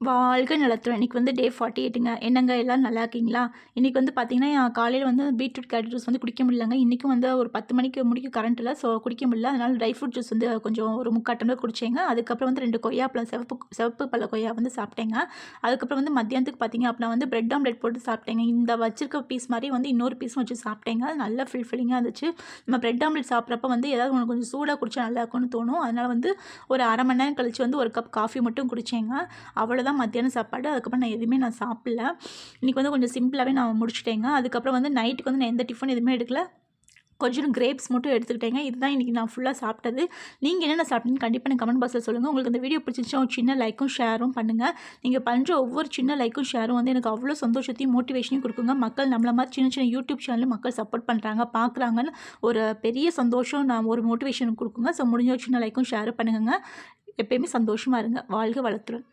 வாழ்க நலத்துடன். இன்றைக்கி வந்து டே 48ங்க. என்னங்க எல்லோரும் நல்லா இருக்கீங்களா? இன்றைக்கி வந்து பார்த்தீங்கன்னா, காலையில் வந்து பீட்ரூட் கேரட் ஜூஸ் வந்து குடிக்க முடியலங்க. இன்றைக்கும் வந்து ஒரு 10 மணிக்கு முடிக்க கரண்ட் இல்லை. ஸோ குடிக்க முடியல. அதனால் ட்ரை ஃப்ரூட் ஜூஸ் வந்து கொஞ்சம் ஒரு 3/4 டம்ளர் குடிச்சேங்க. அதுக்கப்புறம் வந்து 2 கொய்யாப்பழம் சிவப்பு பழ கொய்யா வந்து சாப்பிட்டேங்க. அதுக்கப்புறம் வந்து மத்தியானத்துக்கு பார்த்தீங்க அப்படின்னா வந்து பிரெட் ஆம்லெட் போட்டு சாப்பிட்டேங்க. இந்த வச்சிருக்க பீஸ் மாதிரி வந்து இன்னொரு பீஸும் வச்சு சாப்பிட்டேங்க. அது நல்ல ஃபில்லிங்காக இருந்துச்சு. நம்ம பிரெட் ஆம்லெட் சாப்பிட்றப்ப வந்து ஏதாவது ஒன்று கொஞ்சம் சூடாக குடிச்சா நல்லா இருக்கும்னு தோணும். அதனால் வந்து ஒரு 1/2 மணி நேரம் கழிச்சு வந்து ஒரு கப் காஃபி மட்டும் குடிச்சேங்க. அவ்வளோதான் மத்தியானம் சாப்பாடு. அதுக்கப்புறம் நான் எதுவுமே சாப்பிடல. இன்றைக்கி வந்து கொஞ்சம் சிம்பிளாகவே நான் முடிச்சுட்டேங்க. அதுக்கப்புறம் வந்து நைட்டுக்கு வந்து நான் எந்த டிஃபன் எதுவுமே எடுக்கல. கொஞ்சம் கிரேப்ஸ் மட்டும் எடுத்துக்கிட்டேங்க. இதுதான் இன்றைக்கி நான் ஃபுல்லாக சாப்பிட்டது. நீங்கள் என்னென்ன சாப்பிட்டீங்கன்னு கண்டிப்பாக எனக்கு கமெண்ட் பாக்ஸில் சொல்லுங்கள். உங்களுக்கு இந்த வீடியோ பிடிச்சிருந்துச்சா ஒரு சின்ன லைக்கும் ஷேரும் பண்ணுங்கள். நீங்கள் பண்ணுற ஒவ்வொரு சின்ன லைக்கும் ஷேரும் வந்து எனக்கு அவ்வளோ சந்தோஷத்தையும் மோட்டிவேஷனையும் கொடுக்குங்க. மக்கள் நம்மள மாதிரி சின்ன சின்ன யூடியூப் சேனலும் மக்கள் சப்போர்ட் பண்ணுறாங்க, பார்க்குறாங்கன்னு ஒரு பெரிய சந்தோஷம், நான் ஒரு மோட்டிவேஷன் கொடுக்குங்க. ஸோ முடிஞ்ச ஒரு சின்ன லைக்கும் ஷேரும் பண்ணுங்க. எப்பயுமே சந்தோஷமாக இருங்க. வாழ்க வளத்துடன்.